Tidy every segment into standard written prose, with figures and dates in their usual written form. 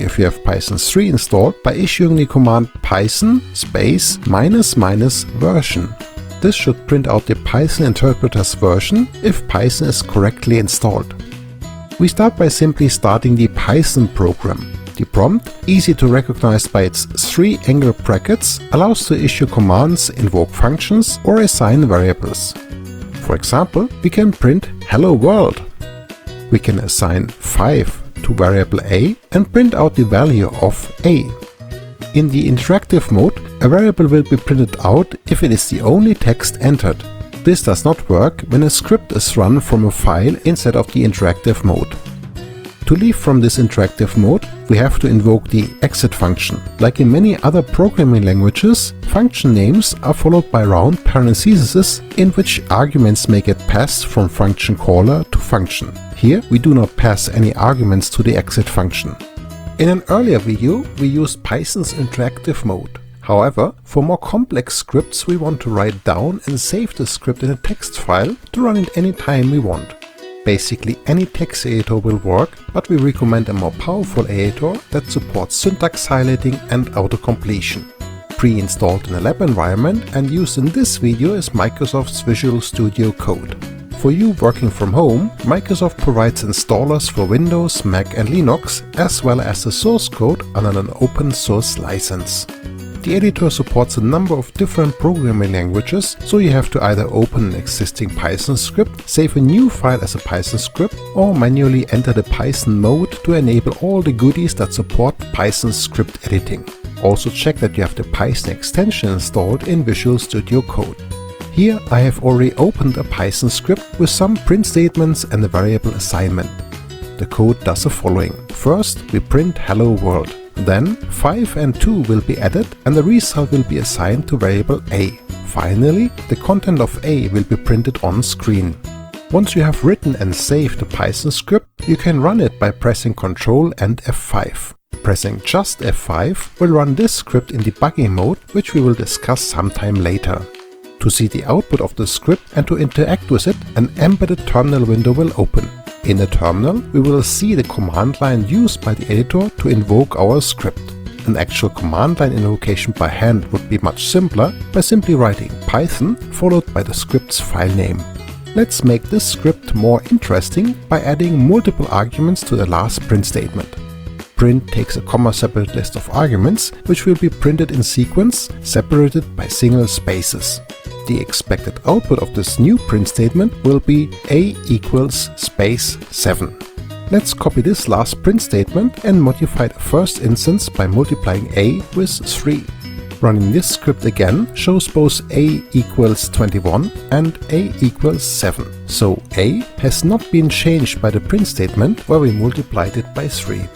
if you have Python 3 installed by issuing the command python space ---- version. This should print out the Python interpreter's version if Python is correctly installed. We start by simply starting the Python program. The prompt, easy to recognize by its 3 angle brackets, allows to issue commands, invoke functions, or assign variables. For example, we can print "Hello World." We can assign 5 to variable a and print out the value of a. In the interactive mode, a variable will be printed out if it is the only text entered. This does not work when a script is run from a file instead of the interactive mode. To leave from this interactive mode, we have to invoke the exit function. Like in many other programming languages, function names are followed by round parentheses in which arguments may get passed from function caller to function. Here we do not pass any arguments to the exit function. In an earlier video, we used Python's interactive mode. However, for more complex scripts, we want to write down and save the script in a text file to run it anytime we want. Basically, any text editor will work, but we recommend a more powerful editor that supports syntax highlighting and autocompletion. Pre-installed in a lab environment and used in this video is Microsoft's Visual Studio Code. For you working from home, Microsoft provides installers for Windows, Mac and Linux, as well as the source code under an open source license. The editor supports a number of different programming languages, so you have to either open an existing Python script, save a new file as a Python script, or manually enter the Python mode to enable all the goodies that support Python script editing. Also check that you have the Python extension installed in Visual Studio Code. Here I have already opened a Python script with some print statements and a variable assignment. The code does the following. First, we print "Hello World." Then 5 and 2 will be added and the result will be assigned to variable a. Finally, the content of a will be printed on screen. Once you have written and saved the Python script, you can run it by pressing Ctrl and F5. Pressing just F5 will run this script in debugging mode, which we will discuss sometime later. To see the output of the script and to interact with it, an embedded terminal window will open. In the terminal, we will see the command line used by the editor to invoke our script. An actual command line invocation by hand would be much simpler by simply writing Python followed by the script's file name. Let's make this script more interesting by adding multiple arguments to the last print statement. Print takes a comma-separated list of arguments, which will be printed in sequence, separated by single spaces. The expected output of this new print statement will be a equals space 7. Let's copy this last print statement and modify the first instance by multiplying a with 3. Running this script again shows both a equals 21 and a equals 7. So a has not been changed by the print statement where we multiplied it by 3.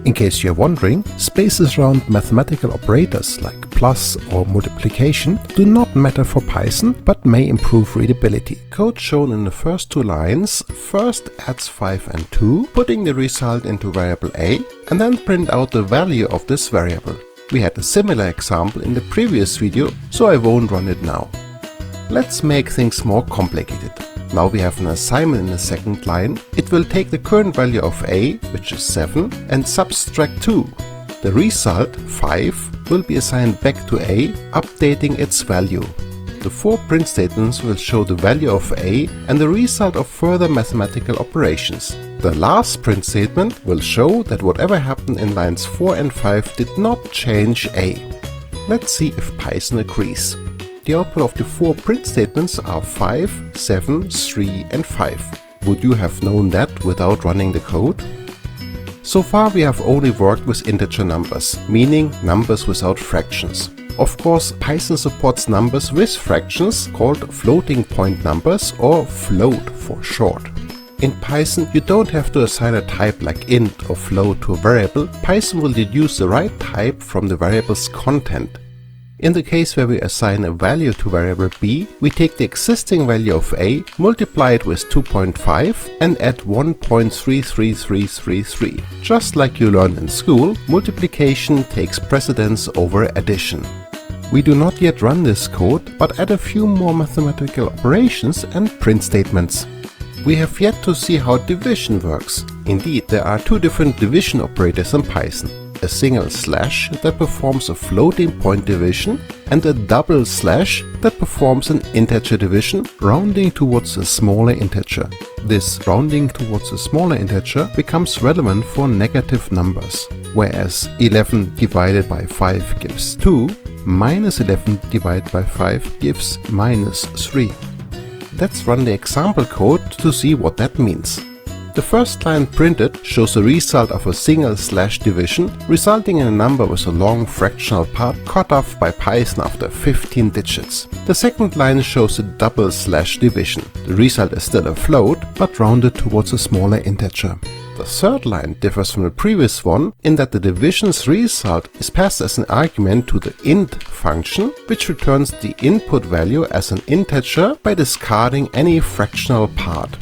In case you're wondering, spaces around mathematical operators like plus or multiplication do not matter for Python but may improve readability. Code shown in the first 2 lines first adds 5 and 2, putting the result into variable a, and then print out the value of this variable. We had a similar example in the previous video, so I won't run it now. Let's make things more complicated. Now we have an assignment in the second line. It will take the current value of a, which is 7, and subtract 2. The result, 5, will be assigned back to a, updating its value. The 4 print statements will show the value of a and the result of further mathematical operations. The last print statement will show that whatever happened in lines 4 and 5 did not change a. Let's see if Python agrees. The output of the 4 print statements are 5, 7, 3 and 5. Would you have known that without running the code? So far we have only worked with integer numbers, meaning numbers without fractions. Of course, Python supports numbers with fractions called floating point numbers or float for short. In Python, you don't have to assign a type like int or float to a variable. Python will deduce the right type from the variable's content. In the case where we assign a value to variable b, we take the existing value of a, multiply it with 2.5 and add 1.33333. Just like you learned in school, multiplication takes precedence over addition. We do not yet run this code, but add a few more mathematical operations and print statements. We have yet to see how division works. Indeed, there are 2 different division operators in Python. a single slash that performs a floating point division and a double slash that performs an integer division, rounding towards a smaller integer. This rounding towards a smaller integer becomes relevant for negative numbers, whereas 11 divided by 5 gives 2, minus 11 divided by 5 gives minus 3. Let's run the example code to see what that means. The first line printed shows the result of a single slash division, resulting in a number with a long fractional part cut off by Python after 15 digits. The second line shows a double slash division. The result is still a float, but rounded towards a smaller integer. The third line differs from the previous one in that the division's result is passed as an argument to the int function, which returns the input value as an integer by discarding any fractional part.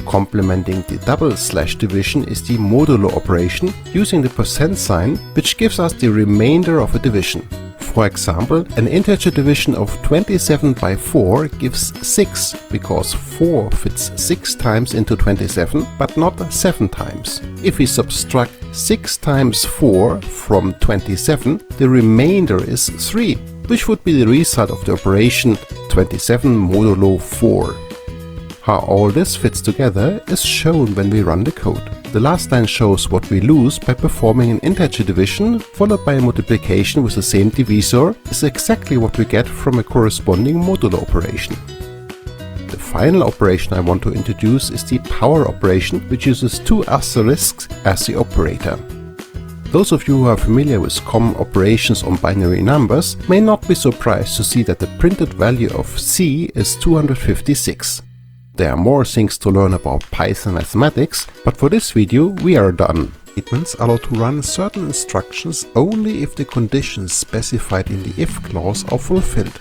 Complementing the double slash division is the modulo operation using the percent sign, which gives us the remainder of a division. For example, an integer division of 27 by 4 gives 6 because 4 fits 6 times into 27 but not 7 times. If we subtract 6 times 4 from 27, the remainder is 3, which would be the result of the operation 27 modulo 4. How all this fits together is shown when we run the code. The last line shows what we lose by performing an integer division followed by a multiplication with the same divisor is exactly what we get from a corresponding modulo operation. The final operation I want to introduce is the power operation, which uses 2 asterisks as the operator. Those of you who are familiar with common operations on binary numbers may not be surprised to see that the printed value of C is 256. There are more things to learn about Python mathematics, but for this video we are done. Statements allow to run certain instructions only if the conditions specified in the if clause are fulfilled.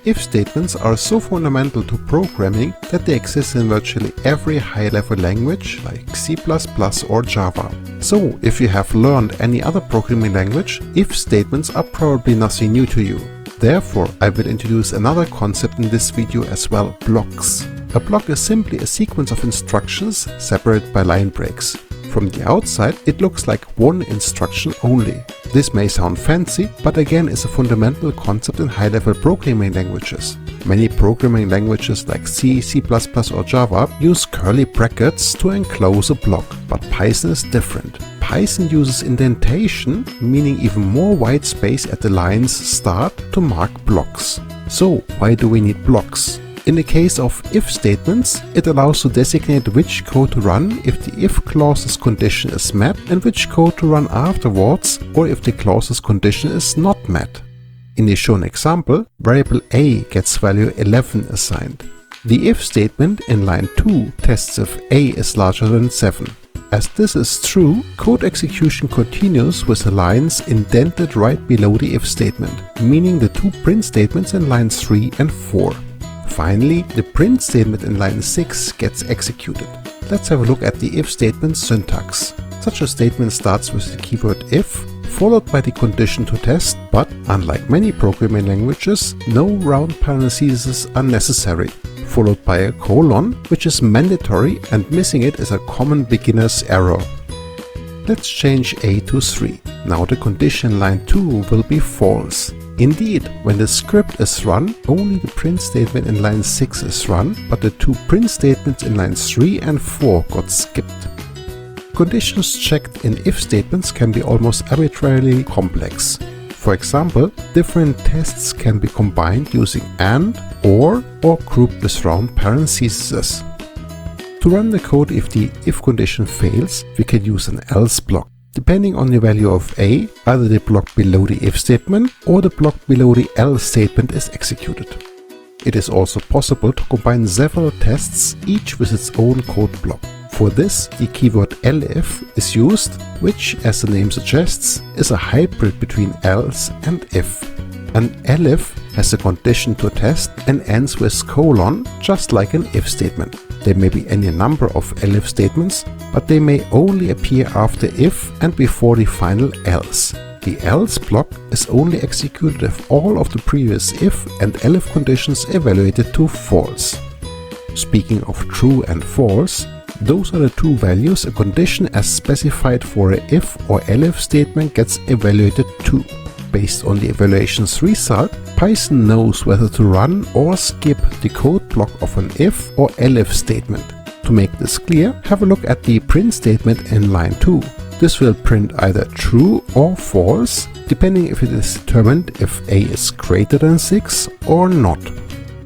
If statements are so fundamental to programming that they exist in virtually every high-level language like C++ or Java. So, if you have learned any other programming language, if statements are probably nothing new to you. Therefore, I will introduce another concept in this video as well: blocks. A block is simply a sequence of instructions separated by line breaks. From the outside, it looks like one instruction only. This may sound fancy, but again is a fundamental concept in high-level programming languages. Many programming languages like C, C++ or Java use curly brackets to enclose a block, but Python is different. Python uses indentation, meaning even more white space at the line's start, to mark blocks. So, why do we need blocks? In the case of if statements, it allows to designate which code to run if the if clause's condition is met and which code to run afterwards, or if the clause's condition is not met. In the shown example, variable a gets value 11 assigned. The if statement in line 2 tests if a is larger than 7. As this is true, code execution continues with the lines indented right below the if statement, meaning the 2 print statements in lines 3 and 4. Finally, the print statement in line 6 gets executed. Let's have a look at the if statement syntax. Such a statement starts with the keyword if, followed by the condition to test, but unlike many programming languages, no round parentheses are necessary, followed by a colon, which is mandatory, and missing it is a common beginner's error. Let's change a to 3. Now the condition in line 2 will be false. Indeed, when the script is run, only the print statement in line 6 is run, but the 2 print statements in lines 3 and 4 got skipped. Conditions checked in if statements can be almost arbitrarily complex. For example, different tests can be combined using AND, or grouped with round parentheses. To run the code if the if condition fails, we can use an else block. Depending on the value of a, either the block below the if statement or the block below the else statement is executed. It is also possible to combine several tests, each with its own code block. For this, the keyword elif is used, which, as the name suggests, is a hybrid between else and if. An elif has a condition to test and ends with colon, just like an if statement. There may be any number of elif statements, but they may only appear after if and before the final else. The else block is only executed if all of the previous if and elif conditions evaluated to false. Speaking of true and false, Those are the two values a condition as specified for a if or elif statement gets evaluated to. Based on the evaluation's result, Python knows whether to run or skip the code block of an if or elif statement. To make this clear, have a look at the print statement in line 2. This will print either true or false, depending if it is determined if a is greater than 6 or not.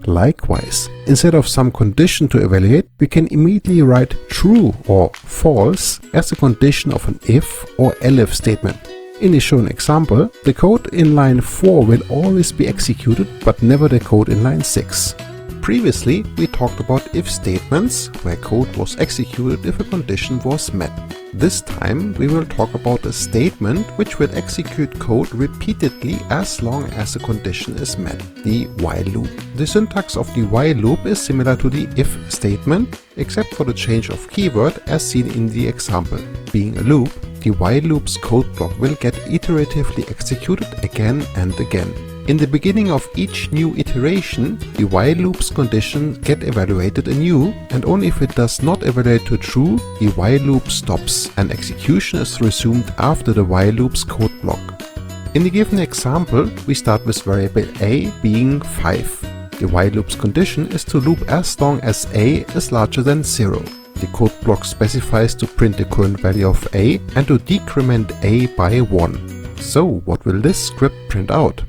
Likewise, instead of some condition to evaluate, we can immediately write true or false as a condition of an if or elif statement. In the shown example, the code in line 4 will always be executed, but never the code in line 6. Previously, we talked about if statements, where code was executed if a condition was met. This time, we will talk about a statement which will execute code repeatedly as long as a condition is met, the while loop. The syntax of the while loop is similar to the if statement, except for the change of keyword as seen in the example. Being a loop, the while loop's code block will get iteratively executed again and again. In the beginning of each new iteration, the while loop's condition get evaluated anew, and only if it does not evaluate to true, the while loop stops and execution is resumed after the while loop's code block. In the given example, we start with variable a being 5. The while loop's condition is to loop as long as a is larger than 0. The code block specifies to print the current value of a and to decrement a by 1. So what will this script print out?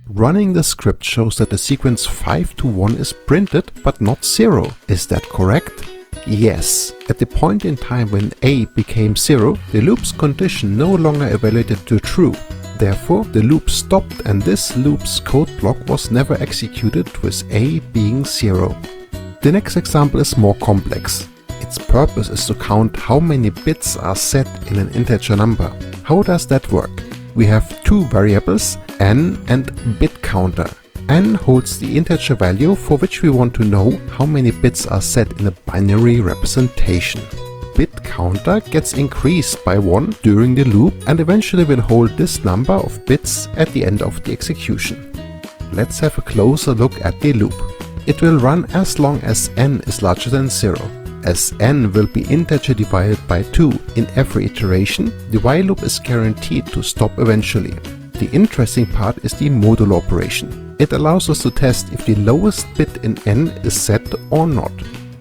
Running the script shows that the sequence 5 to 1 is printed but not 0. Is that correct? Yes. At the point in time when a became 0, the loop's condition no longer evaluated to true. Therefore, the loop stopped and this loop's code block was never executed with a being 0. The next example is more complex. Its purpose is to count how many bits are set in an integer number. How does that work? We have two variables, n and bit counter. N holds the integer value for which we want to know how many bits are set in a binary representation. Bit counter gets increased by 1 during the loop and eventually will hold this number of bits at the end of the execution. Let's have a closer look at the loop. It will run as long as n is larger than 0. As n will be integer divided by 2 in every iteration, the while loop is guaranteed to stop eventually. The interesting part is the modulo operation. It allows us to test if the lowest bit in n is set or not.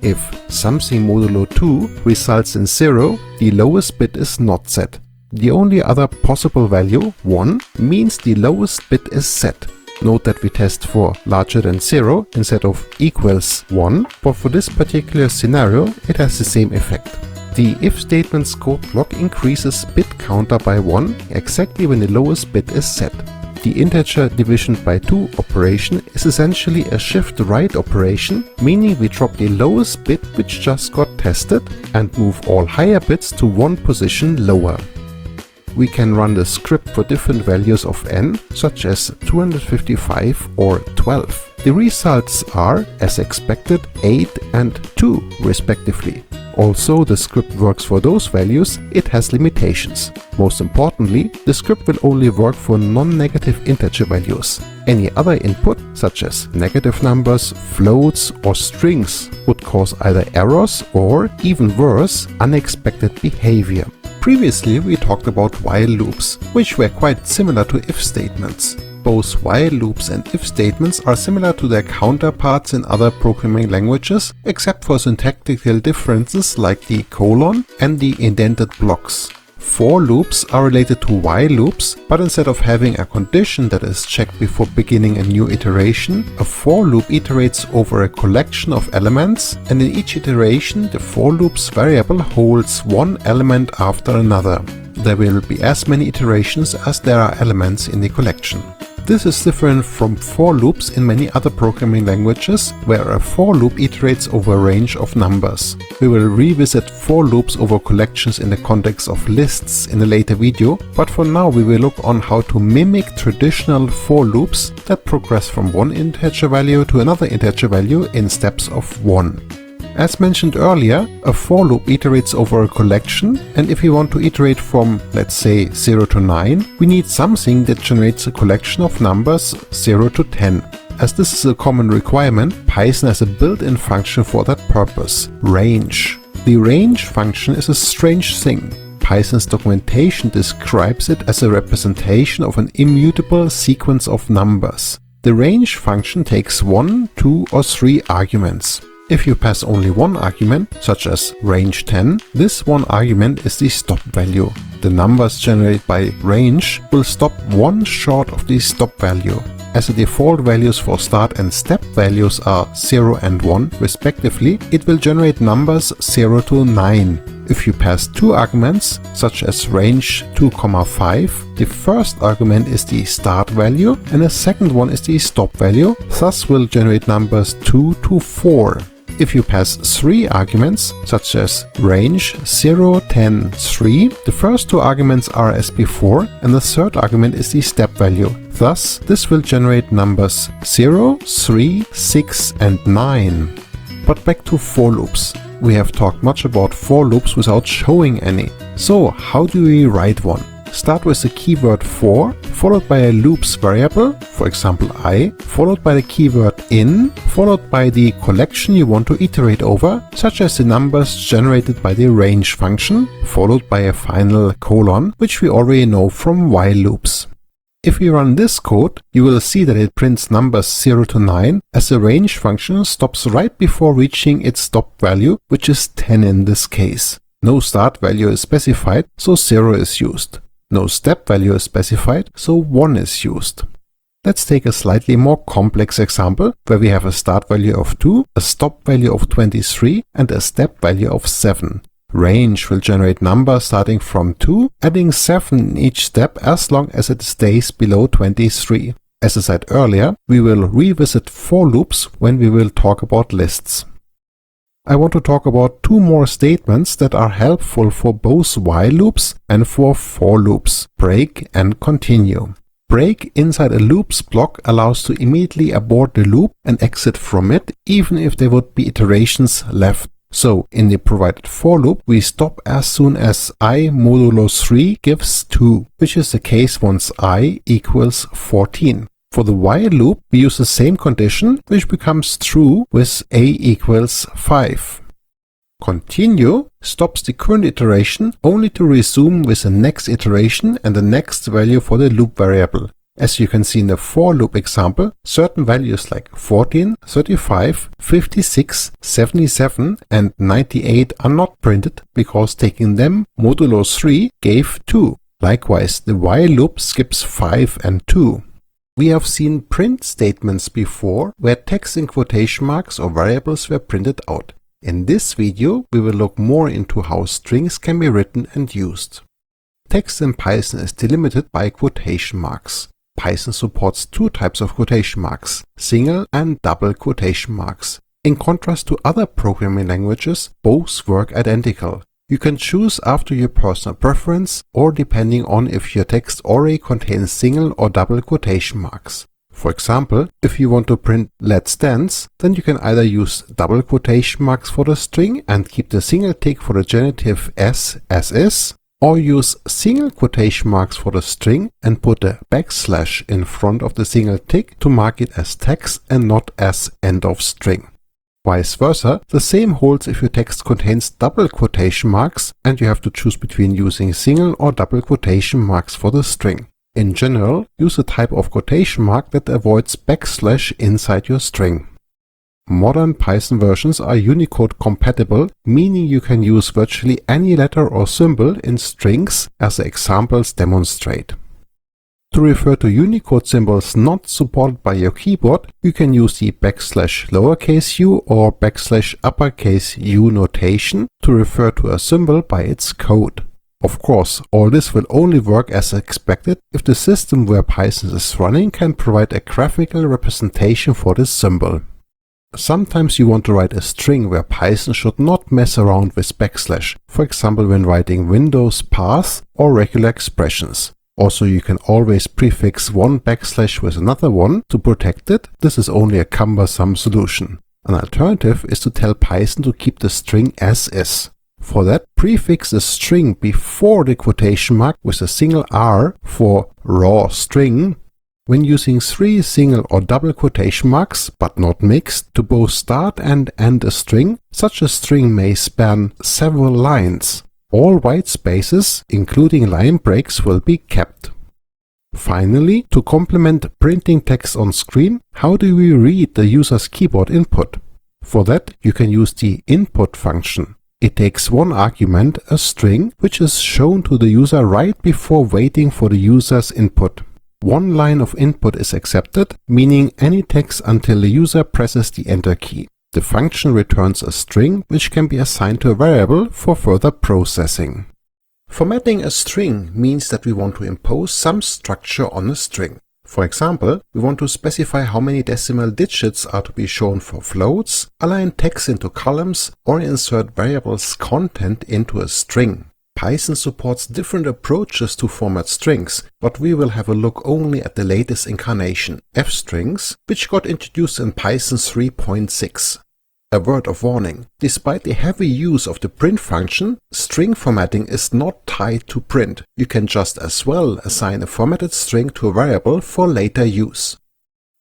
If something modulo 2 results in 0, the lowest bit is not set. The only other possible value, 1, means the lowest bit is set. Note that we test for larger than 0 instead of equals 1, but for this particular scenario it has the same effect. The if statement's code block increases bit counter by 1 exactly when the lowest bit is set. The integer division by 2 operation is essentially a shift right operation, meaning we drop the lowest bit which just got tested and move all higher bits to one position lower. We can run the script for different values of n, such as 255 or 12. The results are, as expected, 8 and 2 respectively. Also, the script works for those values, it has limitations. Most importantly, the script will only work for non-negative integer values. Any other input, such as negative numbers, floats or strings, would cause either errors or, even worse, unexpected behavior. Previously, we talked about while loops, which were quite similar to if statements. Both while loops and if statements are similar to their counterparts in other programming languages, except for syntactical differences like the colon and the indented blocks. For loops are related to while loops, but instead of having a condition that is checked before beginning a new iteration, a for loop iterates over a collection of elements, and in each iteration the for loop's variable holds one element after another. There will be as many iterations as there are elements in the collection. This is different from for loops in many other programming languages, where a for loop iterates over a range of numbers. We will revisit for loops over collections in the context of lists in a later video, but for now we will look on how to mimic traditional for loops that progress from one integer value to another integer value in steps of 1. As mentioned earlier, a for loop iterates over a collection, and if we want to iterate from, let's say, 0 to 9, we need something that generates a collection of numbers 0 to 10. As this is a common requirement, Python has a built-in function for that purpose, range. The range function is a strange thing. Python's documentation describes it as a representation of an immutable sequence of numbers. The range function takes 1, 2 or 3 arguments. If you pass only one argument, such as range 10, this one argument is the stop value. The numbers generated by range will stop one short of the stop value. As the default values for start and step values are 0 and 1 respectively, it will generate numbers 0 to 9. If you pass two arguments, such as range 2,5, the first argument is the start value and the second one is the stop value, thus will generate numbers 2 to 4. If you pass 3 arguments, such as range 0, 10, 3, the first two arguments are as before and the third argument is the step value. Thus, this will generate numbers 0, 3, 6 and 9. But back to for loops. We have talked much about for loops without showing any. So how do we write one? Start with the keyword for, followed by a loops variable, for example I, followed by the keyword in, followed by the collection you want to iterate over, such as the numbers generated by the range function, followed by a final colon, which we already know from while loops. If we run this code, you will see that it prints numbers 0 to 9 as the range function stops right before reaching its stop value, which is 10 in this case. No start value is specified, so 0 is used. No step value is specified, so 1 is used. Let's take a slightly more complex example where we have a start value of 2, a stop value of 23 and a step value of 7. Range will generate numbers starting from 2, adding 7 in each step as long as it stays below 23. As I said earlier, we will revisit for loops when we will talk about lists. I want to talk about two more statements that are helpful for both while loops and for loops, break and continue. Break inside a loops block allows to immediately abort the loop and exit from it, even if there would be iterations left. So, in the provided for loop, we stop as soon as I modulo 3 gives 2, which is the case once I equals 14. For the while loop, we use the same condition, which becomes true with a equals 5. Continue stops the current iteration only to resume with the next iteration and the next value for the loop variable. As you can see in the for loop example, certain values like 14, 35, 56, 77 and 98 are not printed because taking them modulo 3 gave 2. Likewise, the while loop skips 5 and 2. We have seen print statements before where text in quotation marks or variables were printed out. In this video, we will look more into how strings can be written and used. Text in Python is delimited by quotation marks. Python supports two types of quotation marks, single and double quotation marks. In contrast to other programming languages, both work identical. You can choose after your personal preference or depending on if your text already contains single or double quotation marks. For example, if you want to print let's dance, then you can either use double quotation marks for the string and keep the single tick for the genitive s as is, or use single quotation marks for the string and put a backslash in front of the single tick to mark it as text and not as end of string. Vice versa, the same holds if your text contains double quotation marks and you have to choose between using single or double quotation marks for the string. In general, use a type of quotation mark that avoids backslash inside your string. Modern Python versions are Unicode compatible, meaning you can use virtually any letter or symbol in strings as the examples demonstrate. To refer to Unicode symbols not supported by your keyboard, you can use the backslash lowercase u or backslash uppercase u notation to refer to a symbol by its code. Of course, all this will only work as expected if the system where Python is running can provide a graphical representation for this symbol. Sometimes you want to write a string where Python should not mess around with backslash, for example when writing Windows paths or regular expressions. Also, you can always prefix one backslash with another one to protect it. This is only a cumbersome solution. An alternative is to tell Python to keep the string as is. For that, prefix the string before the quotation mark with a single R for raw string When using 3 single or double quotation marks, but not mixed, to both start and end a string, such a string may span several lines. All white spaces, including line breaks, will be kept. Finally, to complement printing text on screen, how do we read the user's keyboard input? For that, you can use the input function. It takes one argument, a string, which is shown to the user right before waiting for the user's input. One line of input is accepted, meaning any text until the user presses the enter key. The function returns a string which can be assigned to a variable for further processing. Formatting a string means that we want to impose some structure on a string. For example, we want to specify how many decimal digits are to be shown for floats, align text into columns, or insert variables content into a string. Python supports different approaches to format strings, but we will have a look only at the latest incarnation, fstrings, which got introduced in Python 3.6. A word of warning: despite the heavy use of the print function, string formatting is not tied to print. You can just as well assign a formatted string to a variable for later use.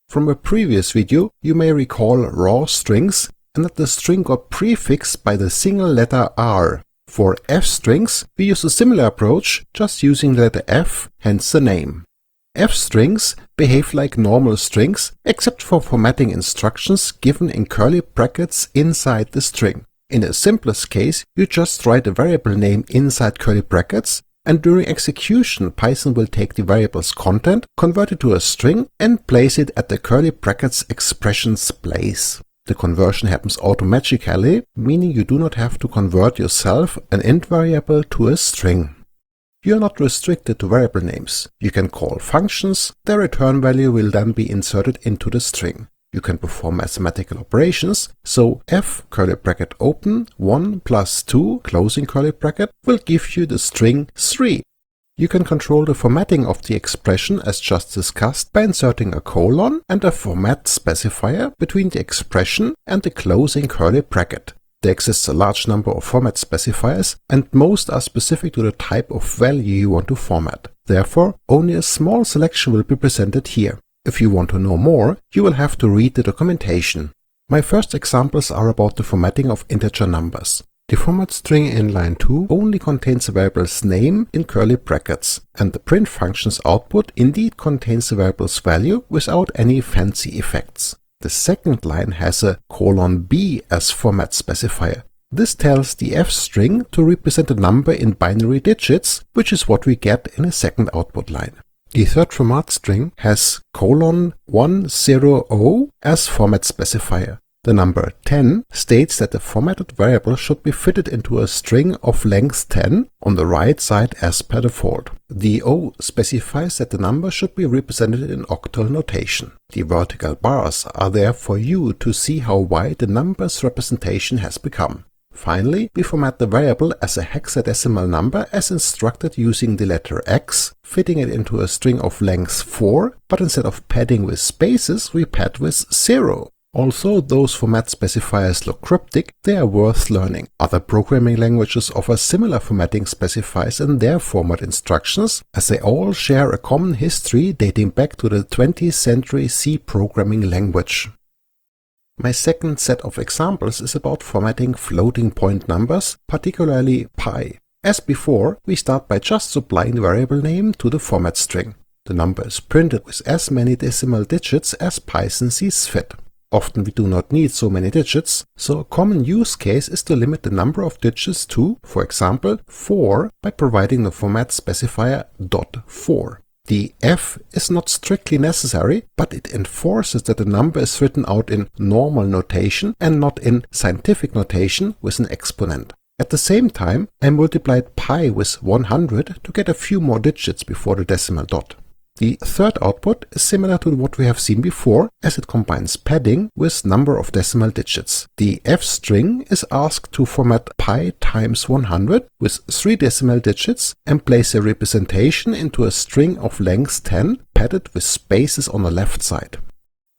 From a previous video, you may recall raw strings and that the string got prefixed by the single letter R. For fstrings, we use a similar approach, just using the letter F, hence the name. Fstrings behave like normal strings, except for formatting instructions given in curly brackets inside the string. In the simplest case, you just write a variable name inside curly brackets, and during execution, Python will take the variable's content, convert it to a string, and place it at the curly brackets expression's place. The conversion happens automatically, meaning you do not have to convert yourself an int variable to a string. You are not restricted to variable names. You can call functions, their return value will then be inserted into the string. You can perform mathematical operations, so f curly bracket open 1 plus 2 closing curly bracket will give you the string 3. You can control the formatting of the expression as just discussed by inserting a colon and a format specifier between the expression and the closing curly bracket. There exists a large number of format specifiers, and most are specific to the type of value you want to format. Therefore, only a small selection will be presented here. If you want to know more, you will have to read the documentation. My first examples are about the formatting of integer numbers. The format string in line 2 only contains the variable's name in curly brackets, and the print function's output indeed contains the variable's value without any fancy effects. The second line has a :b as format specifier. This tells the f string to represent a number in binary digits, which is what we get in a second output line. The third format string has :100 as format specifier. The number 10 states that the formatted variable should be fitted into a string of length 10 on the right side as per default. The O specifies that the number should be represented in octal notation. The vertical bars are there for you to see how wide the number's representation has become. Finally, we format the variable as a hexadecimal number as instructed using the letter X, fitting it into a string of length 4, but instead of padding with spaces, we pad with 0. Also, those format specifiers look cryptic, they are worth learning. Other programming languages offer similar formatting specifiers in their format instructions, as they all share a common history dating back to the 20th century C programming language. My second set of examples is about formatting floating point numbers, particularly pi. As before, we start by just supplying the variable name to the format string. The number is printed with as many decimal digits as Python sees fit. Often we do not need so many digits, so a common use case is to limit the number of digits to, for example, 4 by providing the format specifier .4. The f is not strictly necessary, but it enforces that the number is written out in normal notation and not in scientific notation with an exponent. At the same time, I multiplied pi with 100 to get a few more digits before the decimal dot. The third output is similar to what we have seen before, as it combines padding with number of decimal digits. The f string is asked to format pi times 100 with 3 decimal digits and place a representation into a string of length 10 padded with spaces on the left side.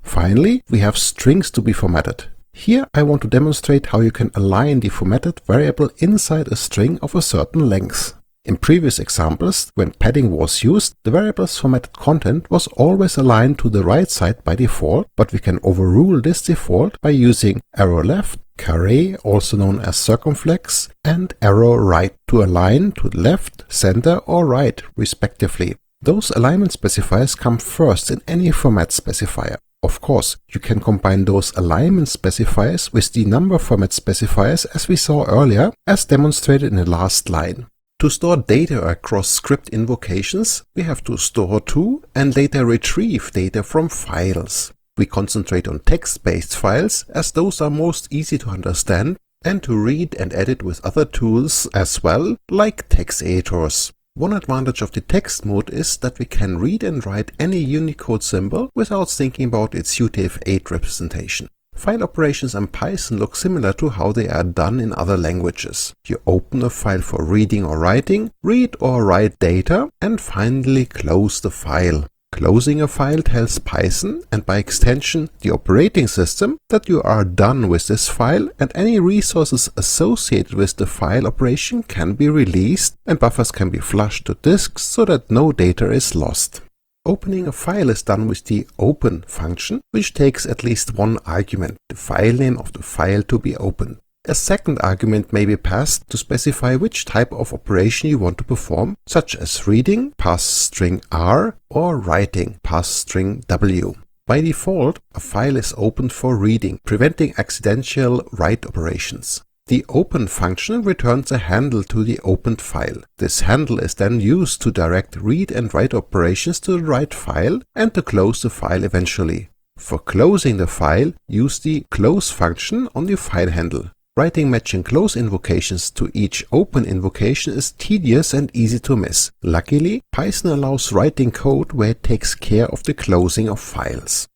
Finally, we have strings to be formatted. Here I want to demonstrate how you can align the formatted variable inside a string of a certain length. In previous examples, when padding was used, the variable's formatted content was always aligned to the right side by default, but we can overrule this default by using arrow left, carré, also known as circumflex, and arrow right to align to left, center, or right, respectively. Those alignment specifiers come first in any format specifier. Of course, you can combine those alignment specifiers with the number format specifiers as we saw earlier, as demonstrated in the last line. To store data across script invocations, we have to store to and later retrieve data from files. We concentrate on text-based files as those are most easy to understand and to read and edit with other tools as well, like text editors. One advantage of the text mode is that we can read and write any Unicode symbol without thinking about its UTF-8 representation. File operations in Python look similar to how they are done in other languages. You open a file for reading or writing, read or write data, and finally close the file. Closing a file tells Python, and by extension the operating system, that you are done with this file and any resources associated with the file operation can be released and buffers can be flushed to disks so that no data is lost. Opening a file is done with the open function, which takes at least one argument, the file name of the file to be opened. A second argument may be passed to specify which type of operation you want to perform, such as reading, pass string R, or writing, pass string W. By default, a file is opened for reading, preventing accidental write operations. The open function returns a handle to the opened file. This handle is then used to direct read and write operations to the right file and to close the file eventually. For closing the file, use the close function on the file handle. Writing matching close invocations to each open invocation is tedious and easy to miss. Luckily, Python allows writing code where it takes care of the closing of files.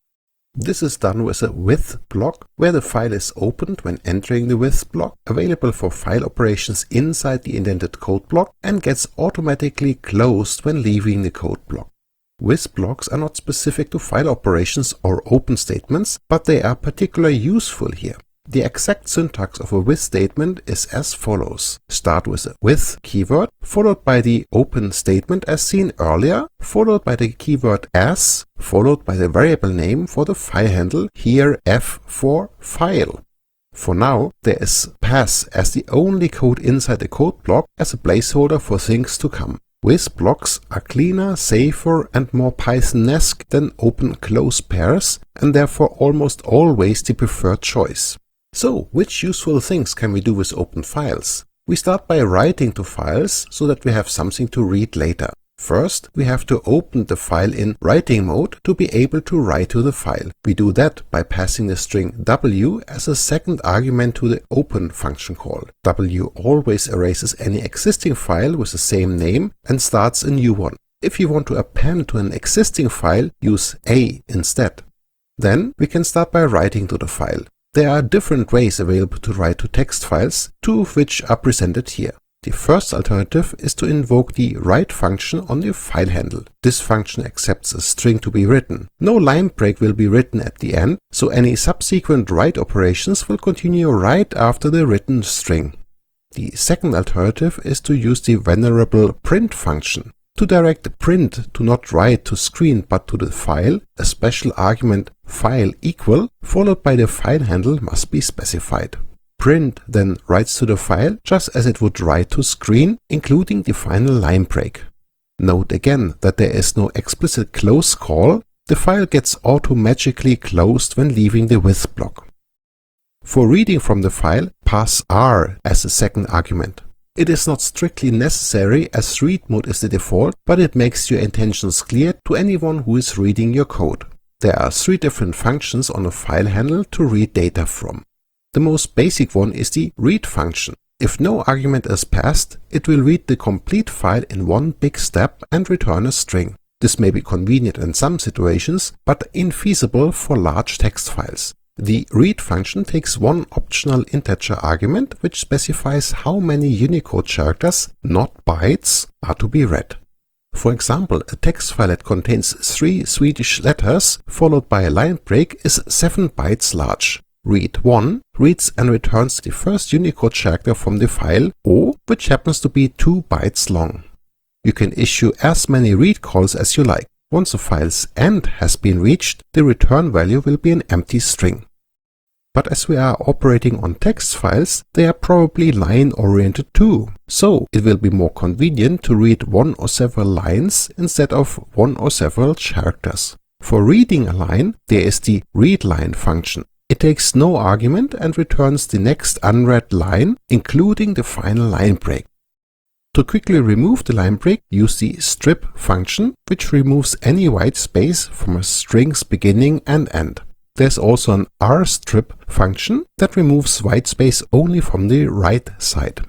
This is done with a with block, where the file is opened when entering the with block, available for file operations inside the indented code block, and gets automatically closed when leaving the code block. With blocks are not specific to file operations or open statements, but they are particularly useful here. The exact syntax of a with statement is as follows. Start with a with keyword, followed by the open statement as seen earlier, followed by the keyword as, followed by the variable name for the file handle, here f for file. For now, there is pass as the only code inside the code block as a placeholder for things to come. With blocks are cleaner, safer, and more Python-esque than open-close pairs, and therefore almost always the preferred choice. So, which useful things can we do with open files? We start by writing to files so that we have something to read later. First, we have to open the file in writing mode to be able to write to the file. We do that by passing the string w as a second argument to the open function call. W always erases any existing file with the same name and starts a new one. If you want to append to an existing file, use a instead. Then we can start by writing to the file. There are different ways available to write to text files, two of which are presented here. The first alternative is to invoke the write function on the file handle. This function accepts a string to be written. No line break will be written at the end, so any subsequent write operations will continue right after the written string. The second alternative is to use the venerable print function. To direct print to not write to screen but to the file, a special argument file equal followed by the file handle must be specified. Print then writes to the file just as it would write to screen, including the final line break. Note again that there is no explicit close call. The file gets automatically closed when leaving the with block. For reading from the file, pass R as the second argument. It is not strictly necessary as read mode is the default, but it makes your intentions clear to anyone who is reading your code. There are three different functions on a file handle to read data from. The most basic one is the read function. If no argument is passed, it will read the complete file in one big step and return a string. This may be convenient in some situations, but infeasible for large text files. The read function takes one optional integer argument which specifies how many Unicode characters, not bytes, are to be read. For example, a text file that contains 3 Swedish letters followed by a line break is 7 bytes large. read1 reads and returns the first Unicode character from the file O, which happens to be 2 bytes long. You can issue as many read calls as you like. Once the file's end has been reached, the return value will be an empty string. But as we are operating on text files, they are probably line-oriented too, so it will be more convenient to read one or several lines instead of one or several characters. For reading a line, there is the readLine function. It takes no argument and returns the next unread line, including the final line break. To quickly remove the line break, use the strip function, which removes any white space from a string's beginning and end. There's also an rstrip function that removes white space only from the right side.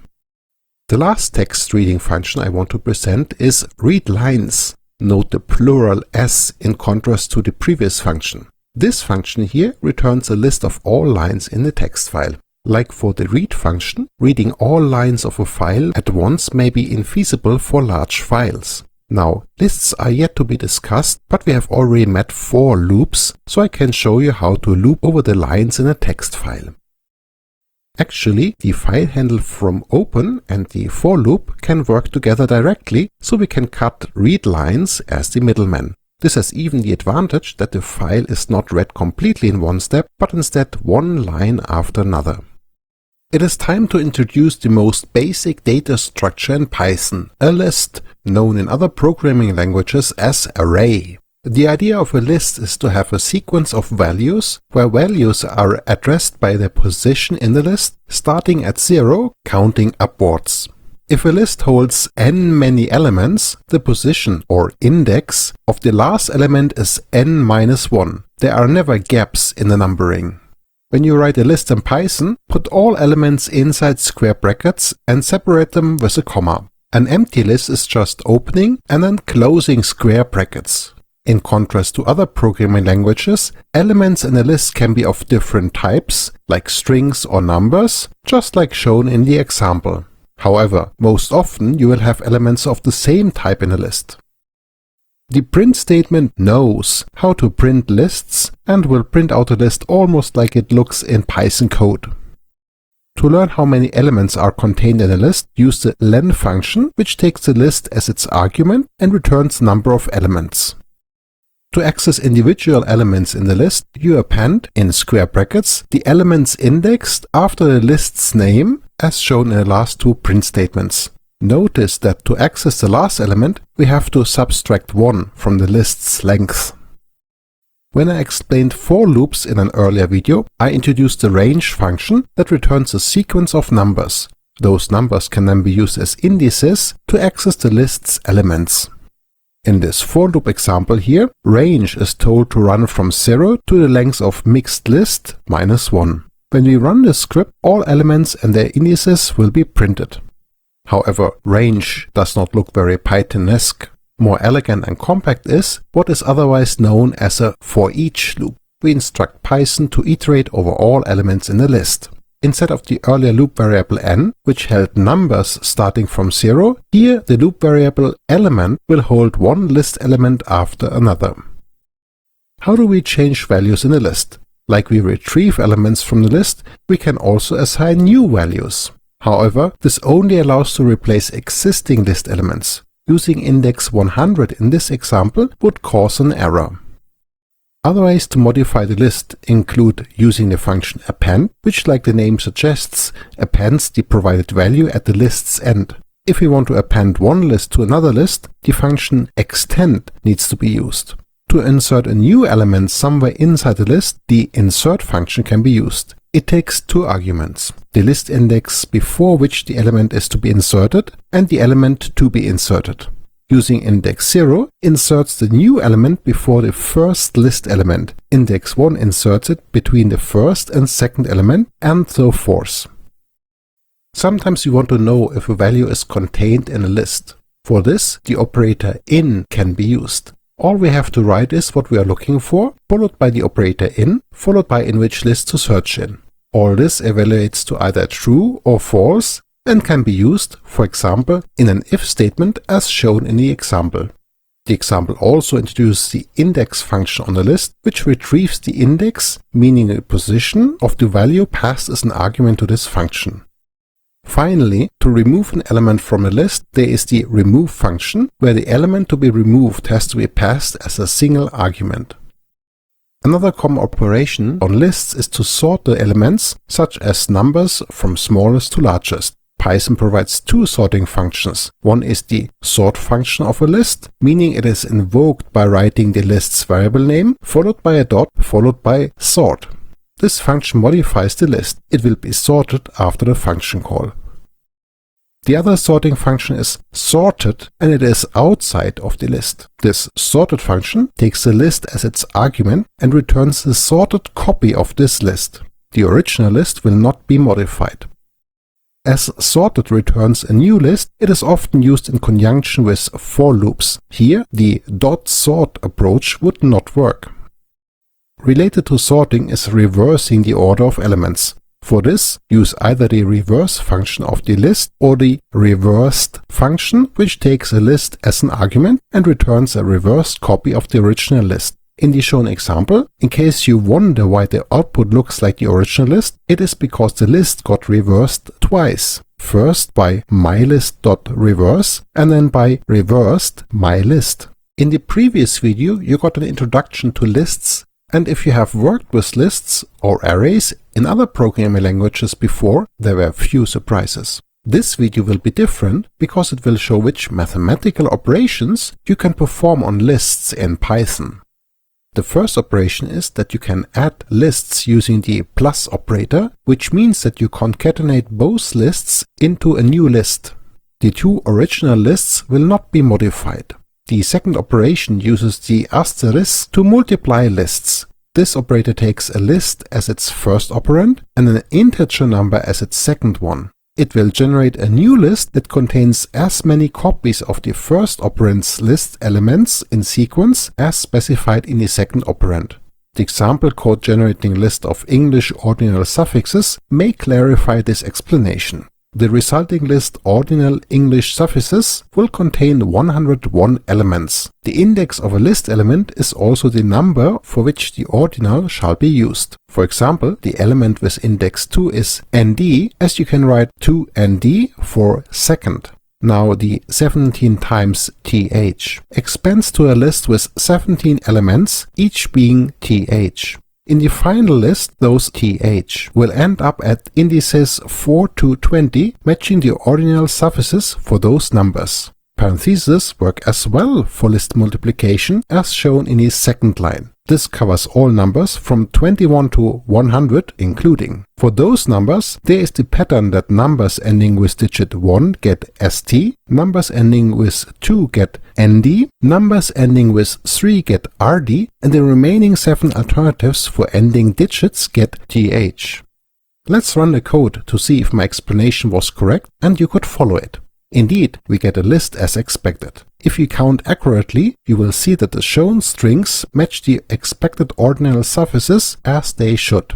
The last text reading function I want to present is readLines. Note the plural s in contrast to the previous function. This function here returns a list of all lines in the text file. Like for the read function, reading all lines of a file at once may be infeasible for large files. Now, lists are yet to be discussed, but we have already met for loops, so I can show you how to loop over the lines in a text file. Actually, the file handle from open and the for loop can work together directly, so we can cut read lines as the middleman. This has even the advantage that the file is not read completely in one step, but instead one line after another. It is time to introduce the most basic data structure in Python, a list, known in other programming languages as array. The idea of a list is to have a sequence of values, where values are addressed by their position in the list, starting at 0, counting upwards. If a list holds n many elements, the position or index of the last element is n-1. There are never gaps in the numbering. When you write a list in Python, put all elements inside square brackets and separate them with a comma. An empty list is just opening and then closing square brackets. In contrast to other programming languages, elements in a list can be of different types, like strings or numbers, just like shown in the example. However, most often you will have elements of the same type in a list. The print statement knows how to print lists and will print out a list almost like it looks in Python code. To learn how many elements are contained in a list, use the len function, which takes the list as its argument and returns the number of elements. To access individual elements in the list, you append, in square brackets, the elements indexed after the list's name, as shown in the last two print statements. Notice that to access the last element, we have to subtract 1 from the list's length. When I explained for loops in an earlier video, I introduced the range function that returns a sequence of numbers. Those numbers can then be used as indices to access the list's elements. In this for loop example here, range is told to run from 0 to the length of mixed list -1. When we run this script, all elements and their indices will be printed. However, range does not look very Python-esque. More elegant and compact is what is otherwise known as a for each loop. We instruct Python to iterate over all elements in the list. Instead of the earlier loop variable n, which held numbers starting from 0, here the loop variable element will hold one list element after another. How do we change values in a list? Like we retrieve elements from the list, we can also assign new values. However, this only allows to replace existing list elements. Using index 100 in this example would cause an error. Other ways to modify the list include using the function append, which, like the name suggests, appends the provided value at the list's end. If we want to append one list to another list, the function extend needs to be used. To insert a new element somewhere inside the list, the insert function can be used. It takes two arguments: the list index before which the element is to be inserted and the element to be inserted. Using index 0 inserts the new element before the first list element. Index 1 inserts it between the first and second element, and so forth. Sometimes you want to know if a value is contained in a list. For this, the operator in can be used. All we have to write is what we are looking for, followed by the operator in, followed by in which list to search in. All this evaluates to either true or false and can be used, for example, in an if statement as shown in the example. The example also introduces the index function on the list, which retrieves the index, meaning the position of the value passed as an argument to this function. Finally, to remove an element from a list, there is the remove function, where the element to be removed has to be passed as a single argument. Another common operation on lists is to sort the elements, such as numbers from smallest to largest. Python provides two sorting functions. One is the sort function of a list, meaning it is invoked by writing the list's variable name, followed by a dot, followed by sort. This function modifies the list. It will be sorted after the function call. The other sorting function is sorted, and it is outside of the list. This sorted function takes the list as its argument and returns the sorted copy of this list. The original list will not be modified. As sorted returns a new list, it is often used in conjunction with for loops. Here, the .sort approach would not work. Related to sorting is reversing the order of elements. For this, use either the reverse function of the list or the reversed function, which takes a list as an argument and returns a reversed copy of the original list. In the shown example, in case you wonder why the output looks like the original list, it is because the list got reversed twice. First by mylist.reverse and then by reversed mylist. In the previous video, you got an introduction to lists, and if you have worked with lists or arrays in other programming languages before, there were few surprises. This video will be different because it will show which mathematical operations you can perform on lists in Python. The first operation is that you can add lists using the plus operator, which means that you concatenate both lists into a new list. The two original lists will not be modified. The second operation uses the asterisk to multiply lists. This operator takes a list as its first operand and an integer number as its second one. It will generate a new list that contains as many copies of the first operand's list elements in sequence as specified in the second operand. The example code generating a list of English ordinal suffixes may clarify this explanation. The resulting list ordinal English suffixes will contain 101 elements. The index of a list element is also the number for which the ordinal shall be used. For example, the element with index 2 is nd, as you can write 2nd for second. Now the 17 times th expands to a list with 17 elements, each being th. In the final list, those th will end up at indices 4 to 20, matching the ordinal suffixes for those numbers. Parentheses work as well for list multiplication, as shown in the second line. This covers all numbers from 21 to 100 including. For those numbers, there is the pattern that numbers ending with digit 1 get st, numbers ending with 2 get nd, numbers ending with 3 get rd, and the remaining 7 alternatives for ending digits get th. Let's run the code to see if my explanation was correct and you could follow it. Indeed, we get a list as expected. If you count accurately, you will see that the shown strings match the expected ordinal suffixes as they should.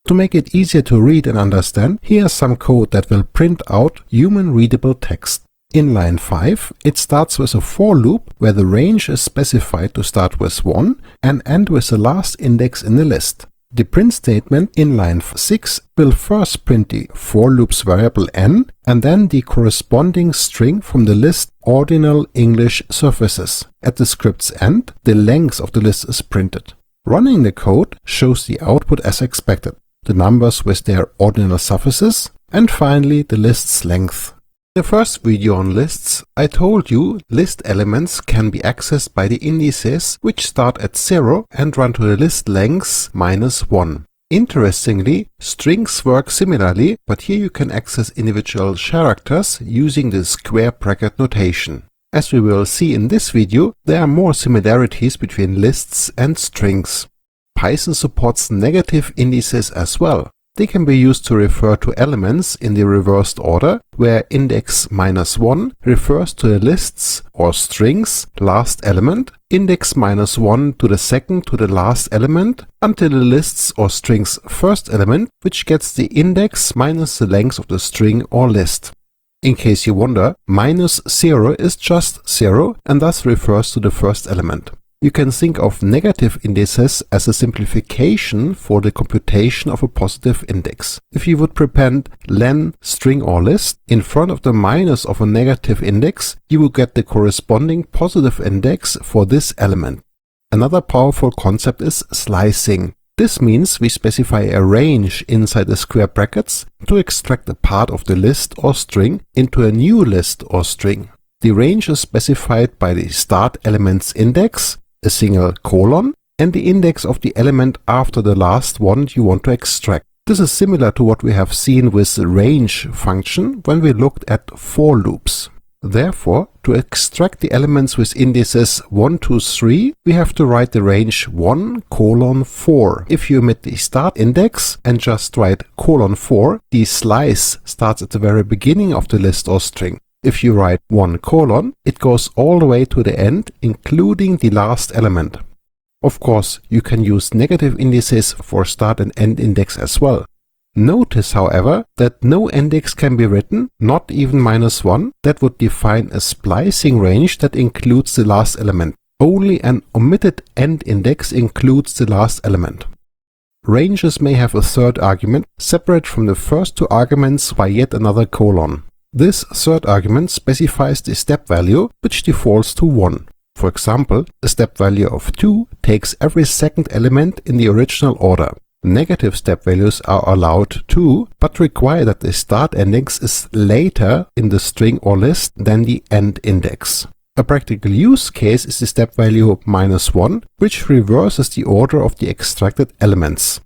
To make it easier to read and understand, here is some code that will print out human-readable text. In line 5, it starts with a for loop where the range is specified to start with 1 and end with the last index in the list. The print statement in line 6 will first print the for loop's variable n and then the corresponding string from the list ordinal English suffixes. At the script's end, the length of the list is printed. Running the code shows the output as expected, the numbers with their ordinal suffixes, and finally the list's length. In the first video on lists, I told you list elements can be accessed by the indices which start at 0 and run to the list length -1. Interestingly, strings work similarly, but here you can access individual characters using the square bracket notation. As we will see in this video, there are more similarities between lists and strings. Python supports negative indices as well. They can be used to refer to elements in the reversed order, where index -1 refers to the list's or string's last element, index -1 to the second to the last element, until the list's or string's first element, which gets the index minus the length of the string or list. In case you wonder, -0 is just 0 and thus refers to the first element. You can think of negative indices as a simplification for the computation of a positive index. If you would prepend len, string or list in front of the minus of a negative index, you will get the corresponding positive index for this element. Another powerful concept is slicing. This means we specify a range inside the square brackets to extract a part of the list or string into a new list or string. The range is specified by the start element's index, a single colon, and the index of the element after the last one you want to extract. This is similar to what we have seen with the range function when we looked at for loops. Therefore, to extract the elements with indices 1, 2, 3, we have to write the range 1, 4. If you omit the start index and just write 4, the slice starts at the very beginning of the list or string. If you write 1, it goes all the way to the end, including the last element. Of course, you can use negative indices for start and end index as well. Notice, however, that no index can be written, not even -1, that would define a splicing range that includes the last element. Only an omitted end index includes the last element. Ranges may have a third argument, separate from the first two arguments by yet another colon. This third argument specifies the step value, which defaults to 1. For example, a step value of 2 takes every second element in the original order. Negative step values are allowed too, but require that the start index is later in the string or list than the end index. A practical use case is the step value -1, which reverses the order of the extracted elements.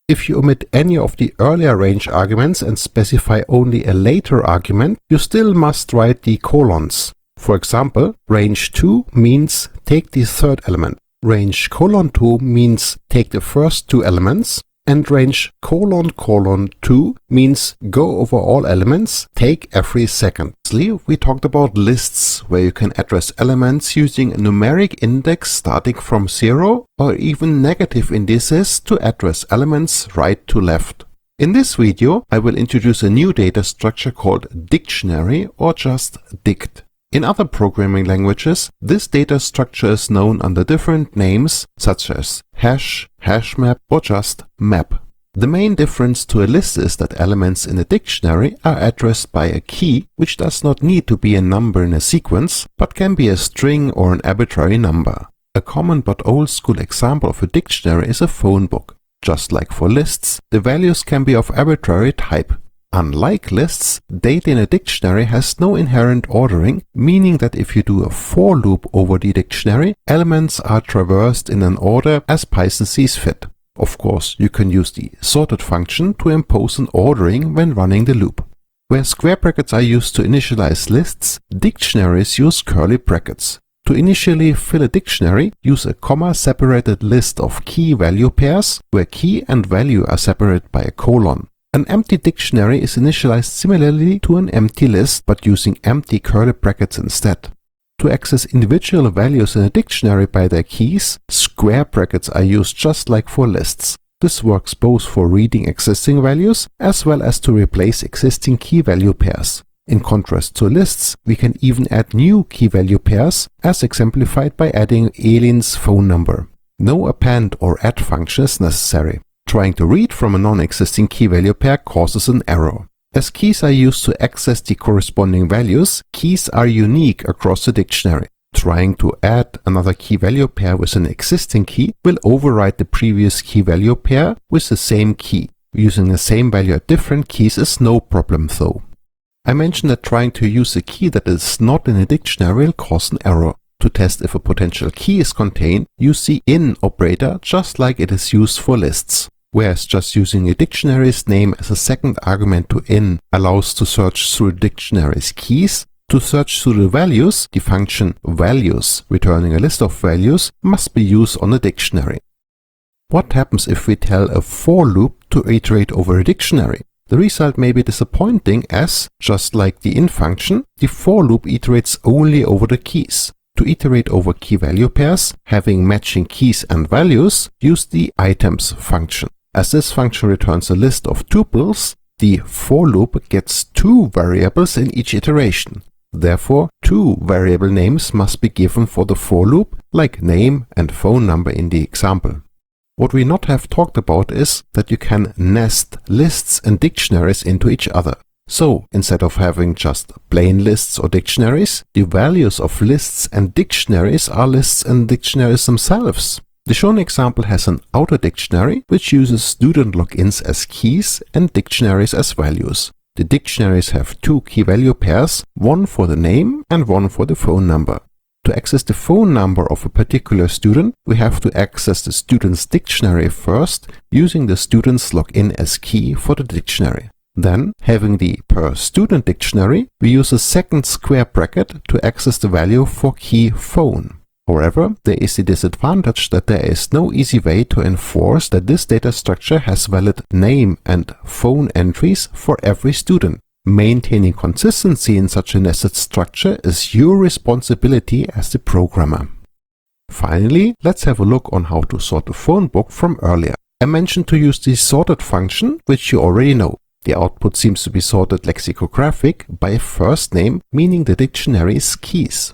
If you omit any of the earlier range arguments and specify only a later argument, you still must write the colons. For example, range 2 means take the third element, range :2 means take the first two elements, and range :2 means go over all elements, take every second. We talked about lists, where you can address elements using a numeric index starting from 0, or even negative indices to address elements right to left. In this video, I will introduce a new data structure called dictionary, or just dict. In other programming languages, this data structure is known under different names, such as hash, hashmap, or just map. The main difference to a list is that elements in a dictionary are addressed by a key, which does not need to be a number in a sequence, but can be a string or an arbitrary number. A common but old school example of a dictionary is a phone book. Just like for lists, the values can be of arbitrary type. Unlike lists, data in a dictionary has no inherent ordering, meaning that if you do a for loop over the dictionary, elements are traversed in an order as Python sees fit. Of course, you can use the sorted function to impose an ordering when running the loop. Where square brackets are used to initialize lists, dictionaries use curly brackets. To initially fill a dictionary, use a comma-separated list of key-value pairs, where key and value are separated by a colon. An empty dictionary is initialized similarly to an empty list, but using empty curly brackets instead. To access individual values in a dictionary by their keys, square brackets are used just like for lists. This works both for reading existing values as well as to replace existing key-value pairs. In contrast to lists, we can even add new key-value pairs, as exemplified by adding Elin's phone number. No append or add function is necessary. Trying to read from a non-existing key-value pair causes an error. As keys are used to access the corresponding values, keys are unique across the dictionary. Trying to add another key-value pair with an existing key will override the previous key-value pair with the same key. Using the same value at different keys is no problem though. I mentioned that trying to use a key that is not in a dictionary will cause an error. To test if a potential key is contained, use the in operator just like it is used for lists. Whereas just using a dictionary's name as a second argument to in allows to search through the dictionary's keys, to search through the values, the function values, returning a list of values, must be used on a dictionary. What happens if we tell a for loop to iterate over a dictionary? The result may be disappointing as, just like the in function, the for loop iterates only over the keys. To iterate over key-value pairs, having matching keys and values, use the items function. As this function returns a list of tuples, The for loop gets 2 variables in each iteration. Therefore, 2 variable names must be given for the for loop, like name and phone number in the example. What we not have talked about is that you can nest lists and dictionaries into each other. So, instead of having just plain lists or dictionaries, the values of lists and dictionaries are lists and dictionaries themselves. The shown example has an outer dictionary which uses student logins as keys and dictionaries as values. The dictionaries have 2 key-value pairs, one for the name and one for the phone number. To access the phone number of a particular student, we have to access the student's dictionary first, using the student's login as key for the dictionary. Then, having the per student dictionary, we use a second square bracket to access the value for key phone. However, there is the disadvantage that there is no easy way to enforce that this data structure has valid name and phone entries for every student. Maintaining consistency in such a nested structure is your responsibility as the programmer. Finally, let's have a look on how to sort the phone book from earlier. I mentioned to use the sorted function, which you already know. The output seems to be sorted lexicographic by first name, meaning the dictionary's keys.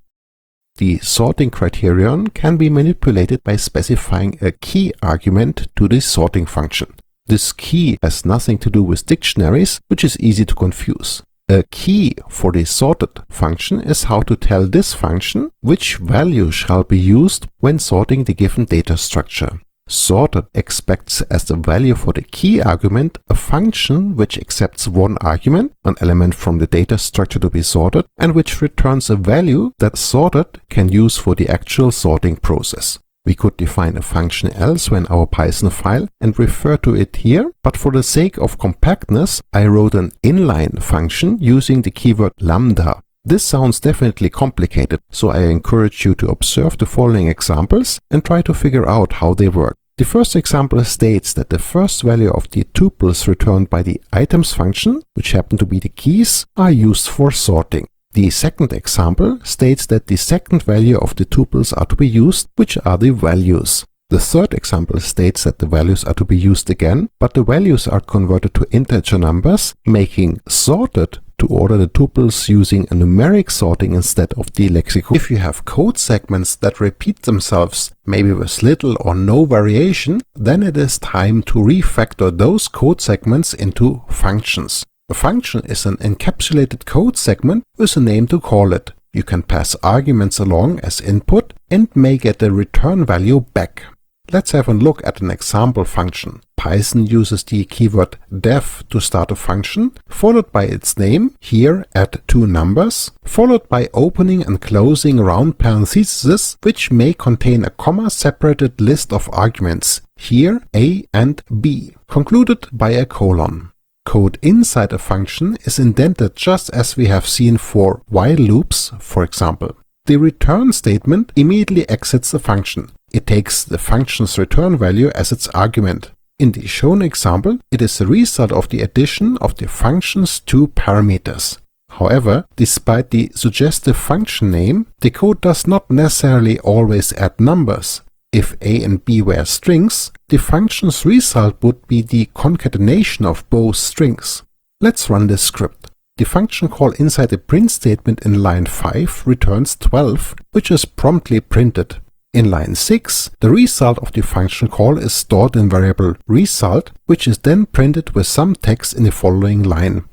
The sorting criterion can be manipulated by specifying a key argument to the sorting function. This key has nothing to do with dictionaries, which is easy to confuse. A key for the sorted function is how to tell this function which value shall be used when sorting the given data structure. Sorted expects as the value for the key argument a function which accepts one argument, an element from the data structure to be sorted, and which returns a value that sorted can use for the actual sorting process. We could define a function elsewhere in our Python file and refer to it here, but for the sake of compactness, I wrote an inline function using the keyword lambda. This sounds definitely complicated, so I encourage you to observe the following examples and try to figure out how they work. The first example states that the first value of the tuples returned by the items function, which happen to be the keys, are used for sorting. The second example states that the second value of the tuples are to be used, which are the values. The third example states that the values are to be used again, but the values are converted to integer numbers, making sorted to order the tuples using a numeric sorting instead of the lexical. If you have code segments that repeat themselves, maybe with little or no variation, then it is time to refactor those code segments into functions. A function is an encapsulated code segment with a name to call it. You can pass arguments along as input and may get a return value back. Let's have a look at an example function. Python uses the keyword def to start a function, followed by its name, here add 2 numbers, followed by opening and closing round parentheses, which may contain a comma-separated list of arguments, here a and b, concluded by a colon. Code inside a function is indented just as we have seen for while loops, for example. The return statement immediately exits the function. It takes the function's return value as its argument. In the shown example, it is the result of the addition of the function's 2 parameters. However, despite the suggestive function name, the code does not necessarily always add numbers. If a and b were strings, the function's result would be the concatenation of both strings. Let's run this script. The function call inside the print statement in line 5 returns 12, which is promptly printed. In line 6, the result of the function call is stored in variable result, which is then printed with some text in the following line.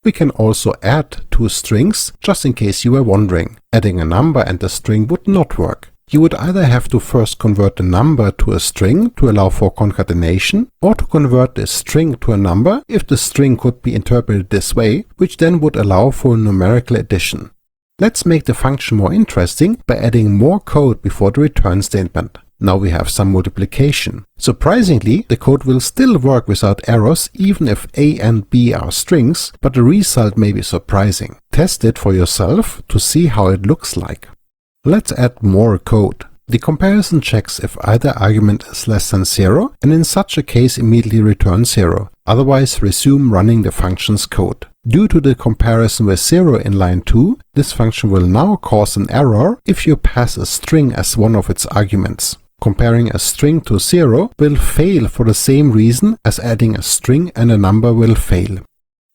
We can also add 2 strings, just in case you were wondering. Adding a number and a string would not work. You would either have to first convert the number to a string to allow for concatenation, or to convert the string to a number if the string could be interpreted this way, which then would allow for numerical addition. Let's make the function more interesting by adding more code before the return statement. Now we have some multiplication. Surprisingly, the code will still work without errors even if a and b are strings, but the result may be surprising. Test it for yourself to see how it looks like. Let's add more code. The comparison checks if either argument is less than 0, and in such a case immediately return 0. Otherwise, resume running the function's code. Due to the comparison with 0 in line 2, this function will now cause an error if you pass a string as one of its arguments. Comparing a string to 0 will fail for the same reason as adding a string and a number will fail.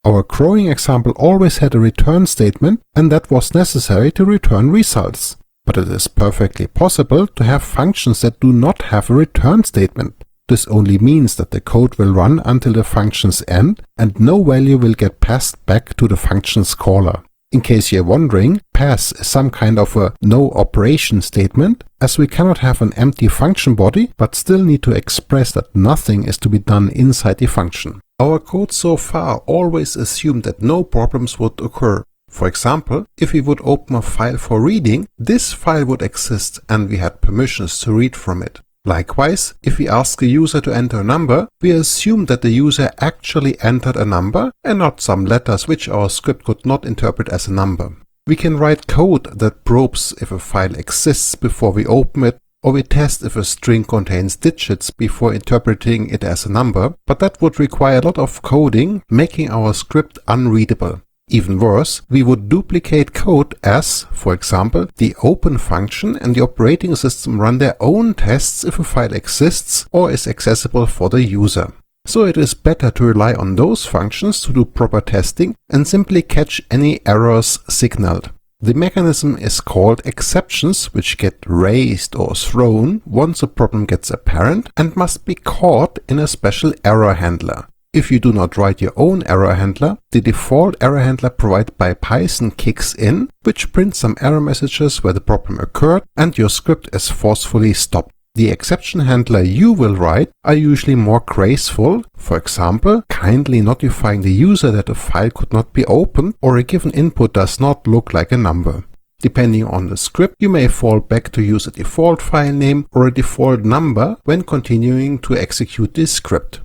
Our growing example always had a return statement, and that was necessary to return results. But it is perfectly possible to have functions that do not have a return statement. This only means that the code will run until the function's end and no value will get passed back to the function's caller. In case you're wondering, pass is some kind of a no operation statement, as we cannot have an empty function body but still need to express that nothing is to be done inside the function. Our code so far always assumed that no problems would occur. For example, if we would open a file for reading, this file would exist and we had permissions to read from it. Likewise, if we ask a user to enter a number, we assume that the user actually entered a number and not some letters which our script could not interpret as a number. We can write code that probes if a file exists before we open it, or we test if a string contains digits before interpreting it as a number, but that would require a lot of coding, making our script unreadable. Even worse, we would duplicate code as, for example, the open function and the operating system run their own tests if a file exists or is accessible for the user. So it is better to rely on those functions to do proper testing and simply catch any errors signaled. The mechanism is called exceptions, which get raised or thrown once a problem gets apparent and must be caught in a special error handler. If you do not write your own error handler, the default error handler provided by Python kicks in, which prints some error messages where the problem occurred and your script is forcefully stopped. The exception handler you will write are usually more graceful, for example, kindly notifying the user that a file could not be opened or a given input does not look like a number. Depending on the script, you may fall back to use a default file name or a default number when continuing to execute this script.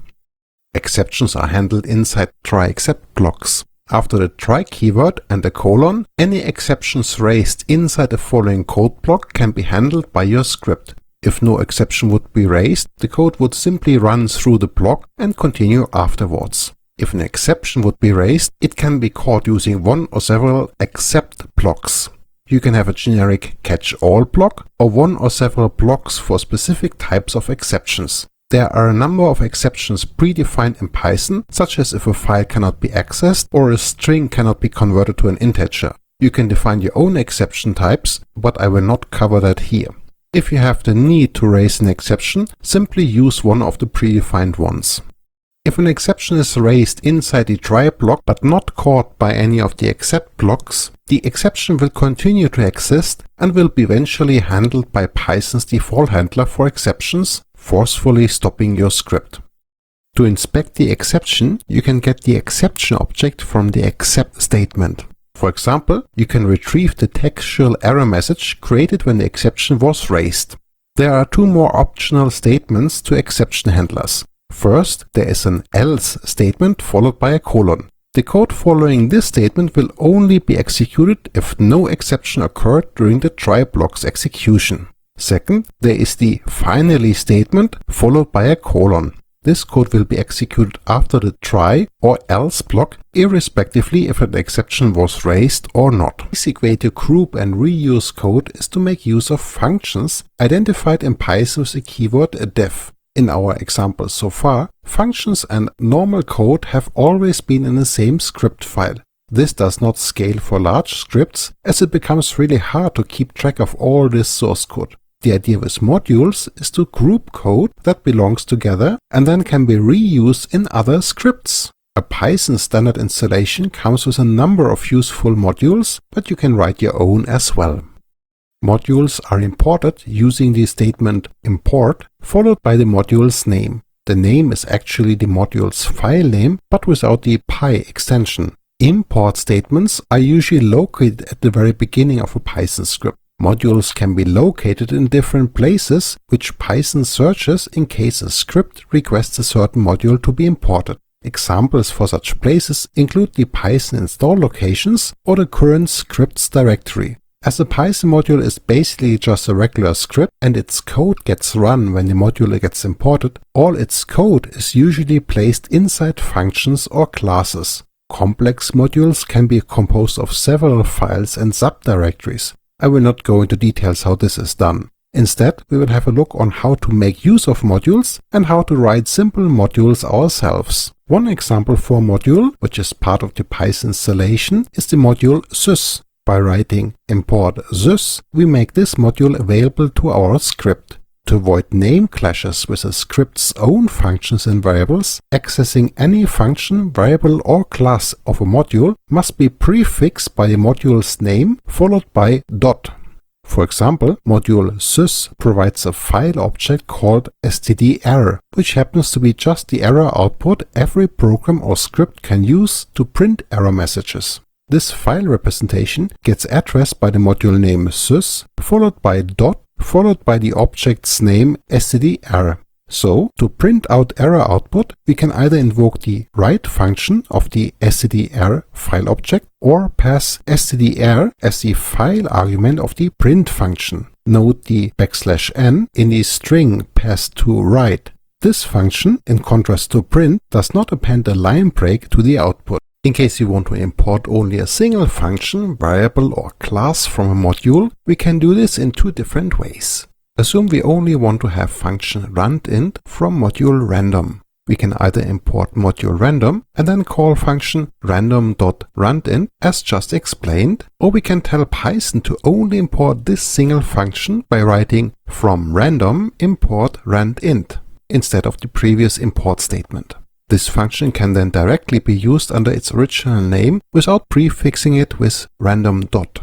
Exceptions are handled inside try except blocks. After the try keyword and a colon, any exceptions raised inside the following code block can be handled by your script. If no exception would be raised, the code would simply run through the block and continue afterwards. If an exception would be raised, it can be caught using one or several except blocks. You can have a generic catch-all block or one or several blocks for specific types of exceptions. There are a number of exceptions predefined in Python, such as if a file cannot be accessed or a string cannot be converted to an integer. You can define your own exception types, but I will not cover that here. If you have the need to raise an exception, simply use one of the predefined ones. If an exception is raised inside the try block but not caught by any of the except blocks, the exception will continue to exist and will be eventually handled by Python's default handler for exceptions, forcefully stopping your script. To inspect the exception, you can get the exception object from the except statement. For example, you can retrieve the textual error message created when the exception was raised. There are two more optional statements to exception handlers. First, there is an else statement followed by a colon. The code following this statement will only be executed if no exception occurred during the try block's execution. Second, there is the finally statement followed by a colon. This code will be executed after the try or else block, irrespectively if an exception was raised or not. The basic way to group and reuse code is to make use of functions identified in Python with the keyword def. In our example so far, functions and normal code have always been in the same script file. This does not scale for large scripts, as it becomes really hard to keep track of all this source code. The idea with modules is to group code that belongs together and then can be reused in other scripts. A Python standard installation comes with a number of useful modules, but you can write your own as well. Modules are imported using the statement import followed by the module's name. The name is actually the module's file name, but without the py extension. Import statements are usually located at the very beginning of a Python script. Modules can be located in different places, which Python searches in case a script requests a certain module to be imported. Examples for such places include the Python install locations or the current scripts directory. As a Python module is basically just a regular script and its code gets run when the module gets imported, all its code is usually placed inside functions or classes. Complex modules can be composed of several files and subdirectories. I will not go into details how this is done. Instead, we will have a look on how to make use of modules and how to write simple modules ourselves. One example for a module, which is part of the Python installation, is the module sys. By writing import sys, we make this module available to our script. To avoid name clashes with the script's own functions and variables, accessing any function, variable or class of a module must be prefixed by the module's name followed by dot. For example, module sys provides a file object called stderr, which happens to be just the error output every program or script can use to print error messages. This file representation gets addressed by the module name sys, followed by dot, followed by the object's name stderr. So, to print out error output, we can either invoke the write function of the stderr file object or pass stderr as the file argument of the print function. Note the \n in the string passed to write. This function, in contrast to print, does not append a line break to the output. In case you want to import only a single function, variable or class from a module, we can do this in two different ways. Assume we only want to have function randint from module random. We can either import module random and then call function random.randint as just explained, or we can tell Python to only import this single function by writing from random import randint instead of the previous import statement. This function can then directly be used under its original name without prefixing it with random dot.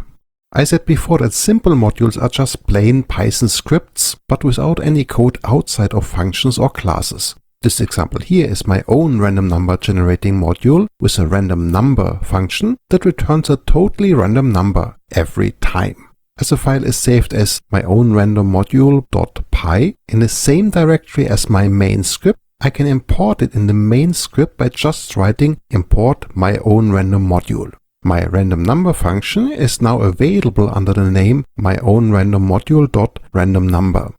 I said before that simple modules are just plain Python scripts, but without any code outside of functions or classes. This example here is my own random number generating module with a random number function that returns a totally random number every time. As the file is saved as my own random module.py in the same directory as my main script, I can import it in the main script by just writing import my own random module. My random number function is now available under the name my own random module.randomNumber.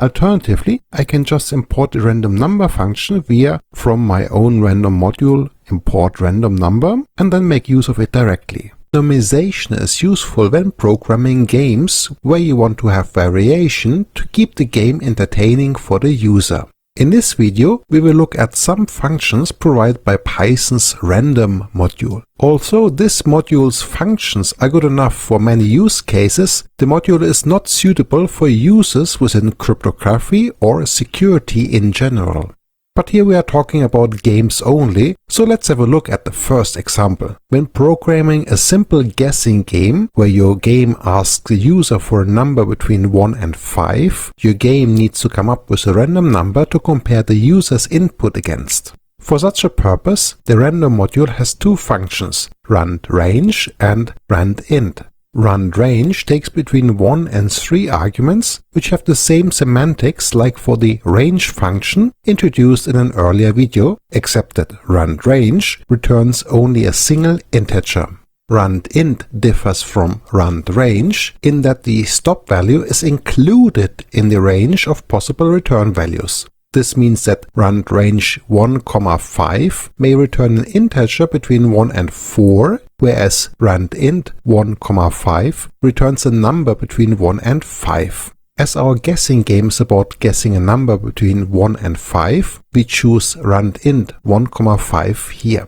Alternatively, I can just import the random number function via from my own random module import random number and then make use of it directly. Randomization is useful when programming games where you want to have variation to keep the game entertaining for the user. In this video, we will look at some functions provided by Python's random module. Although this module's functions are good enough for many use cases, the module is not suitable for uses within cryptography or security in general. But here we are talking about games only, so let's have a look at the first example. When programming a simple guessing game, where your game asks the user for a number between 1 and 5, your game needs to come up with a random number to compare the user's input against. For such a purpose, the random module has two functions, randRange and randint. randRange takes between 1 and 3 arguments, which have the same semantics like for the range function introduced in an earlier video, except that randRange returns only a single integer. Randint differs from randRange in that the stop value is included in the range of possible return values. This means that randRange 1, 5 may return an integer between 1 and 4, whereas randint 1, 5 returns a number between 1 and 5. As our guessing game is about guessing a number between 1 and 5, we choose randint 1, 5 here.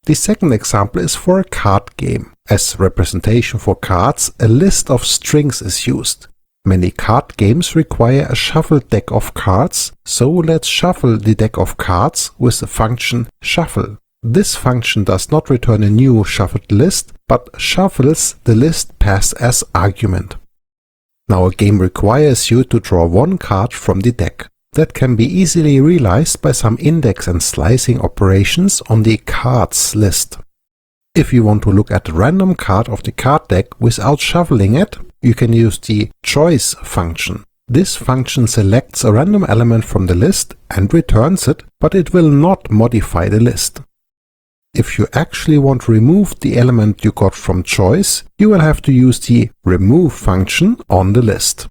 The second example is for a card game. As representation for cards, a list of strings is used. Many card games require a shuffled deck of cards, so let's shuffle the deck of cards with the function shuffle. This function does not return a new shuffled list, but shuffles the list passed as argument. Now a game requires you to draw one card from the deck. That can be easily realized by some index and slicing operations on the cards list. If you want to look at the random card of the card deck without shuffling it, you can use the choice function. This function selects a random element from the list and returns it, but it will not modify the list. If you actually want to remove the element you got from choice, you will have to use the remove function on the list.